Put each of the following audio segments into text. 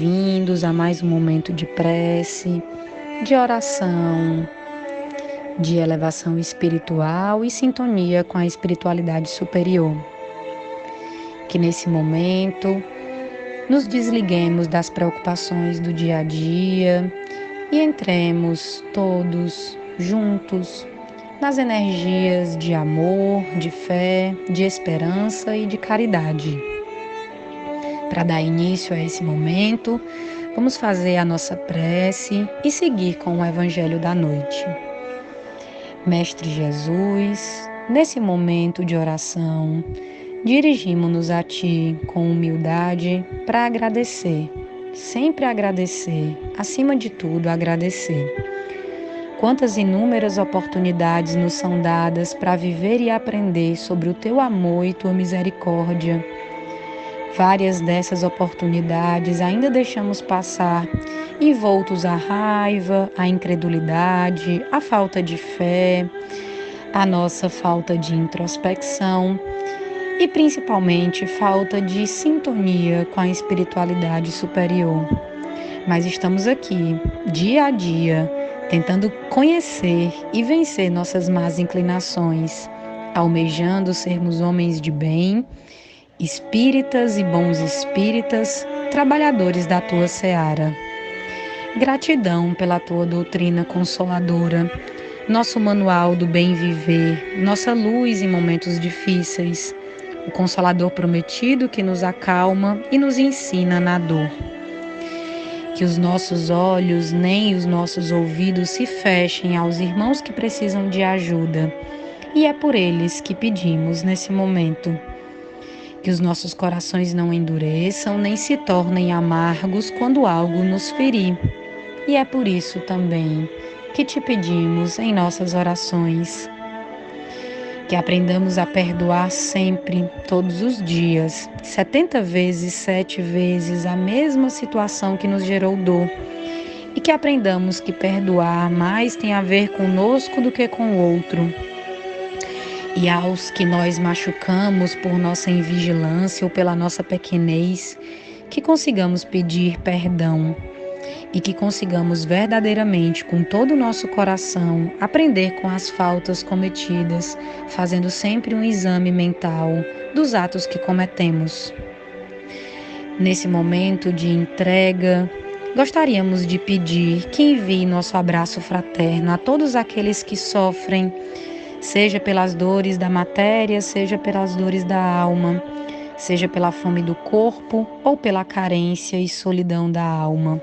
bem-vindos a mais um momento de prece, de oração, de elevação espiritual e sintonia com a espiritualidade superior. Que nesse momento nos desliguemos das preocupações do dia a dia e entremos todos juntos nas energias de amor, de fé, de esperança e de caridade. Para dar início a esse momento, vamos fazer a nossa prece e seguir com o Evangelho da noite. Mestre Jesus, nesse momento de oração, dirigimos-nos a Ti com humildade para agradecer, sempre agradecer, acima de tudo agradecer. Quantas inúmeras oportunidades nos são dadas para viver e aprender sobre o Teu amor e Tua misericórdia. Várias dessas oportunidades ainda deixamos passar, envoltos à raiva, à incredulidade, à falta de fé, à nossa falta de introspecção e principalmente falta de sintonia com a espiritualidade superior. Mas estamos aqui, dia a dia, tentando conhecer e vencer nossas más inclinações, almejando sermos homens de bem, espíritas e bons espíritas, trabalhadores da Tua seara. Gratidão pela Tua doutrina consoladora, nosso manual do bem viver, nossa luz em momentos difíceis, o Consolador prometido que nos acalma e nos ensina na dor. Que os nossos olhos nem os nossos ouvidos se fechem aos irmãos que precisam de ajuda, e é por eles que pedimos nesse momento. Que os nossos corações não endureçam nem se tornem amargos quando algo nos ferir. E é por isso também que te pedimos em nossas orações. Que aprendamos a perdoar sempre, todos os dias, 70 vezes, 7 vezes a mesma situação que nos gerou dor. E que aprendamos que perdoar mais tem a ver conosco do que com o outro. E aos que nós machucamos por nossa invigilância ou pela nossa pequenez, que consigamos pedir perdão e que consigamos verdadeiramente, com todo o nosso coração, aprender com as faltas cometidas, fazendo sempre um exame mental dos atos que cometemos. Nesse momento de entrega, gostaríamos de pedir que envie nosso abraço fraterno a todos aqueles que sofrem, seja pelas dores da matéria, seja pelas dores da alma, seja pela fome do corpo ou pela carência e solidão da alma,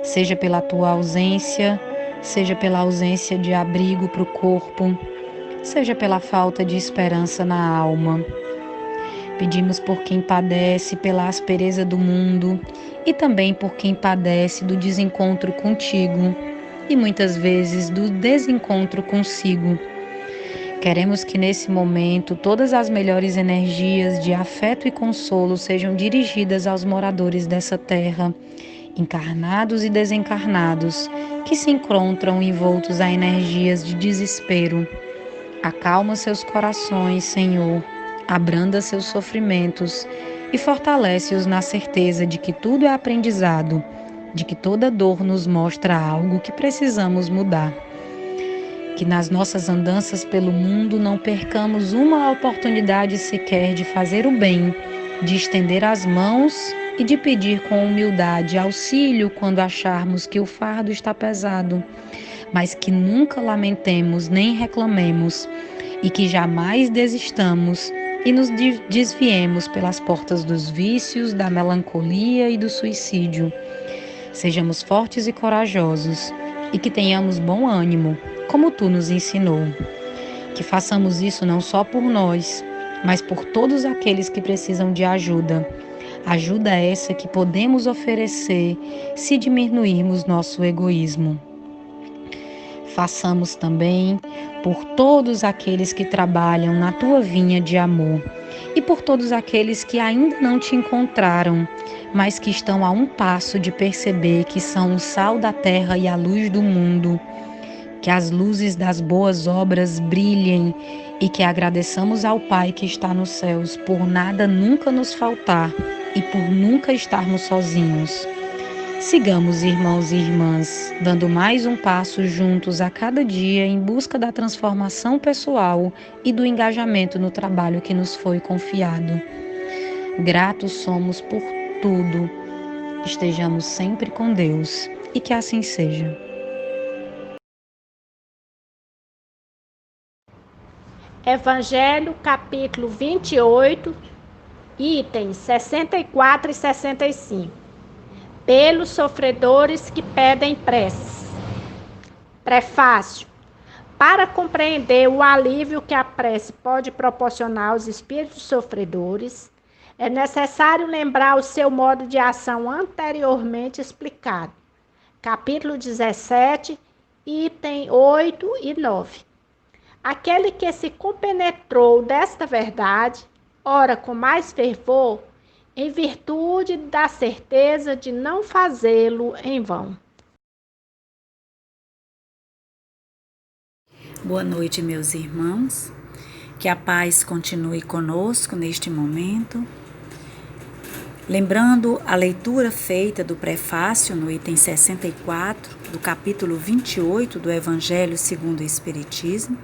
seja pela tua ausência, seja pela ausência de abrigo para o corpo, seja pela falta de esperança na alma. Pedimos por quem padece pela aspereza do mundo e também por quem padece do desencontro contigo e muitas vezes do desencontro consigo. Queremos que nesse momento todas as melhores energias de afeto e consolo sejam dirigidas aos moradores dessa terra, encarnados e desencarnados, que se encontram envoltos a energias de desespero. Acalma seus corações, Senhor, abranda seus sofrimentos e fortalece-os na certeza de que tudo é aprendizado, de que toda dor nos mostra algo que precisamos mudar. Que nas nossas andanças pelo mundo não percamos uma oportunidade sequer de fazer o bem, de estender as mãos e de pedir com humildade auxílio quando acharmos que o fardo está pesado, mas que nunca lamentemos nem reclamemos e que jamais desistamos e nos desviemos pelas portas dos vícios, da melancolia e do suicídio. Sejamos fortes e corajosos e que tenhamos bom ânimo, como Tu nos ensinou. Que façamos isso não só por nós, mas por todos aqueles que precisam de ajuda. Ajuda essa que podemos oferecer se diminuirmos nosso egoísmo. Façamos também por todos aqueles que trabalham na Tua vinha de amor e por todos aqueles que ainda não Te encontraram, mas que estão a um passo de perceber que são o sal da terra e a luz do mundo. Que as luzes das boas obras brilhem e que agradeçamos ao Pai que está nos céus por nada nunca nos faltar e por nunca estarmos sozinhos. Sigamos, irmãos e irmãs, dando mais um passo juntos a cada dia em busca da transformação pessoal e do engajamento no trabalho que nos foi confiado. Gratos somos por tudo. Estejamos sempre com Deus e que assim seja. Evangelho, capítulo 28, itens 64 e 65. Pelos sofredores que pedem preces. Prefácio. Para compreender o alívio que a prece pode proporcionar aos espíritos sofredores, é necessário lembrar o seu modo de ação anteriormente explicado. Capítulo 17, item 8 e 9. Aquele que se compenetrou desta verdade, ora com mais fervor, em virtude da certeza de não fazê-lo em vão. Boa noite, meus irmãos. Que a paz continue conosco neste momento. Lembrando a leitura feita do prefácio no item 64 do capítulo 28 do Evangelho segundo o Espiritismo,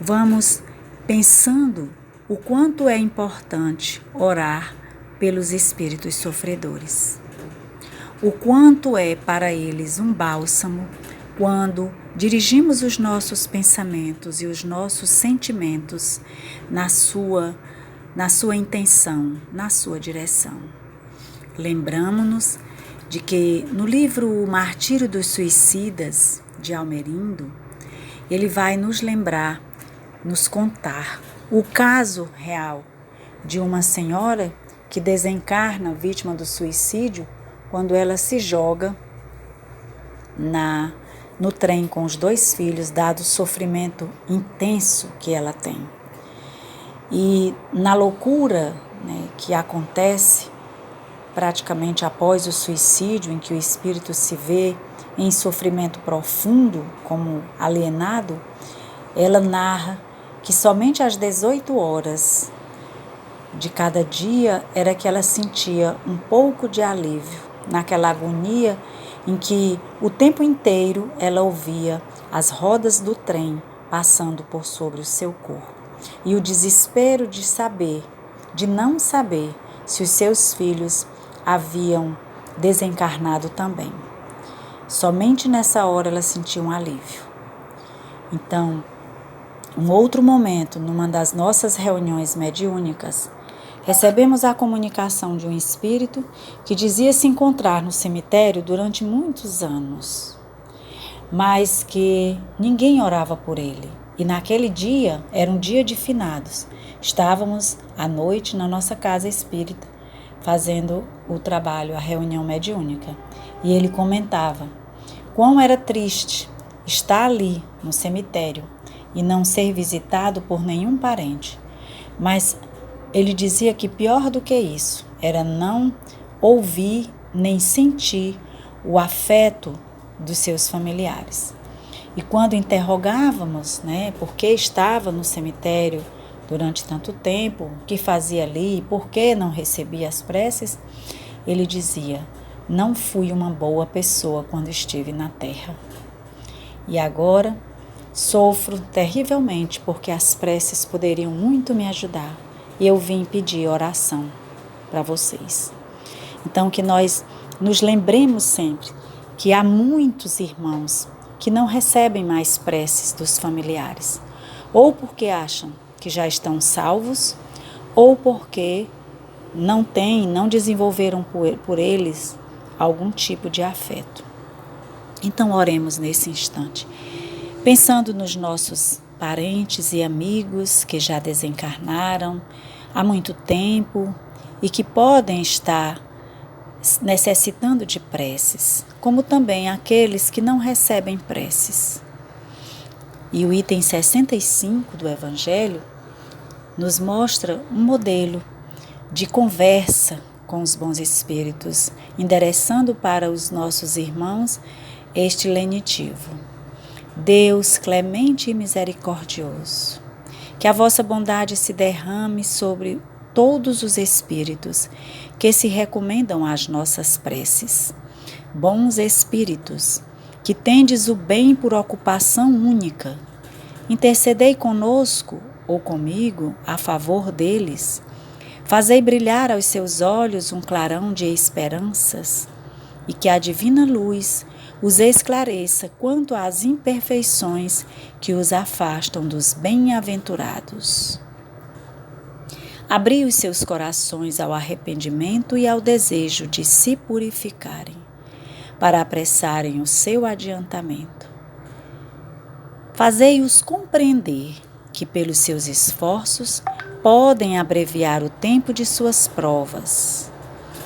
vamos pensando o quanto é importante orar pelos espíritos sofredores. O quanto é para eles um bálsamo quando dirigimos os nossos pensamentos e os nossos sentimentos na sua intenção, na sua direção. Lembramos-nos de que no livro O Martírio dos Suicidas, de Almerindo, ele vai nos lembrar, nos contar o caso real de uma senhora que desencarna vítima do suicídio quando ela se joga no trem com os 2 filhos, dado o sofrimento intenso que ela tem. E na loucura, que acontece praticamente após o suicídio, em que o espírito se vê em sofrimento profundo, como alienado, ela narra que somente às 18 horas de cada dia era que ela sentia um pouco de alívio, naquela agonia em que o tempo inteiro ela ouvia as rodas do trem passando por sobre o seu corpo. E o desespero de não saber se os seus filhos haviam desencarnado também. Somente nessa hora ela sentiu um alívio. Então, um outro momento, numa das nossas reuniões mediúnicas, recebemos a comunicação de um espírito que dizia se encontrar no cemitério durante muitos anos, mas que ninguém orava por ele. E naquele dia, era um dia de finados. Estávamos à noite na nossa casa espírita, fazendo o trabalho, a reunião mediúnica. E ele comentava quão era triste estar ali no cemitério e não ser visitado por nenhum parente. Mas ele dizia que pior do que isso era não ouvir nem sentir o afeto dos seus familiares. E quando interrogávamos, por que estava no cemitério durante tanto tempo, o que fazia ali, por que não recebia as preces, ele dizia: não fui uma boa pessoa quando estive na terra. E agora sofro terrivelmente porque as preces poderiam muito me ajudar. E eu vim pedir oração para vocês. Então, que nós nos lembremos sempre que há muitos irmãos que não recebem mais preces dos familiares, ou porque acham que já estão salvos, ou porque não desenvolveram por eles algum tipo de afeto. Então, oremos nesse instante, pensando nos nossos parentes e amigos que já desencarnaram há muito tempo e que podem estar necessitando de preces, como também aqueles que não recebem preces. E o item 65 do Evangelho nos mostra um modelo de conversa com os bons espíritos, endereçando para os nossos irmãos este lenitivo: Deus clemente e misericordioso, que a vossa bondade se derrame sobre todos os espíritos que se recomendam às nossas preces, Bons espíritos, que tendes o bem por ocupação única, intercedei conosco ou comigo a favor deles. Fazei brilhar aos seus olhos um clarão de esperanças, e que a divina luz os esclareça quanto às imperfeições que os afastam dos bem-aventurados. Abri os seus corações ao arrependimento e ao desejo de se purificarem, para apressarem o seu adiantamento. Fazei-os compreender que, pelos seus esforços, podem abreviar o tempo de suas provas.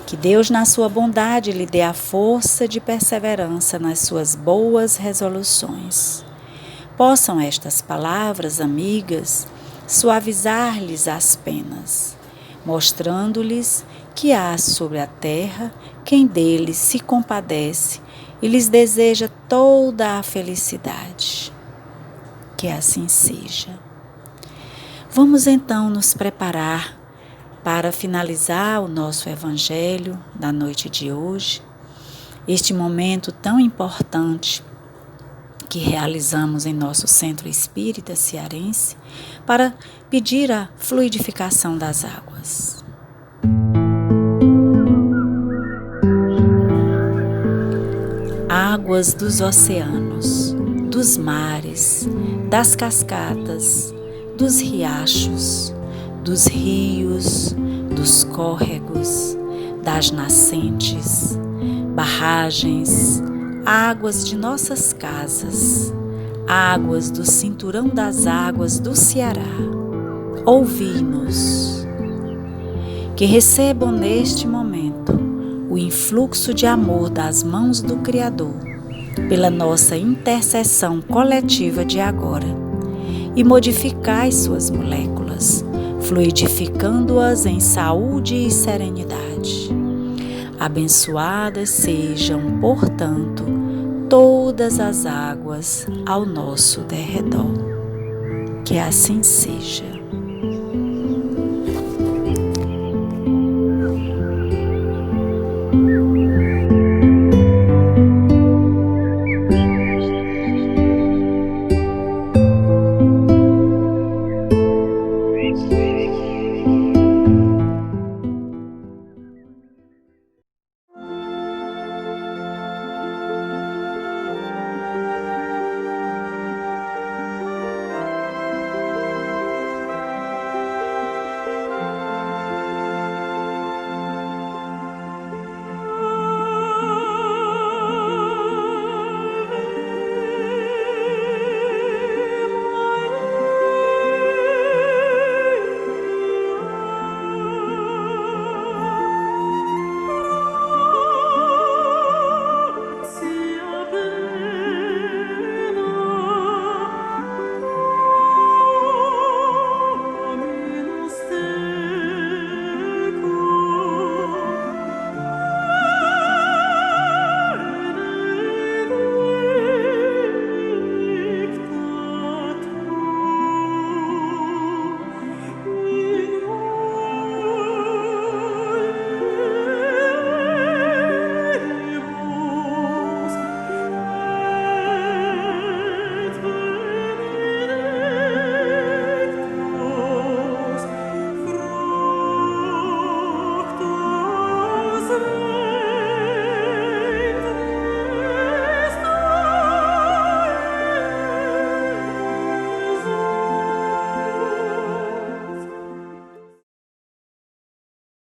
Que Deus, na sua bondade, lhe dê a força de perseverança nas suas boas resoluções. Possam estas palavras amigas suavizar-lhes as penas, mostrando-lhes que há sobre a terra quem deles se compadece e lhes deseja toda a felicidade. Que assim seja. Vamos então nos preparar para finalizar o nosso Evangelho da noite de hoje, este momento tão importante que realizamos em nosso Centro Espírita Cearense para pedir a fluidificação das águas. Águas dos oceanos, dos mares, das cascatas, dos riachos, dos rios, dos córregos, das nascentes, barragens, águas de nossas casas, águas do cinturão das águas do Ceará. Ouvi-nos. Que recebam neste momento o influxo de amor das mãos do Criador, pela nossa intercessão coletiva de agora, e modificai suas moléculas, fluidificando-as em saúde e serenidade. Abençoadas sejam, portanto, todas as águas ao nosso derredor. Que assim seja.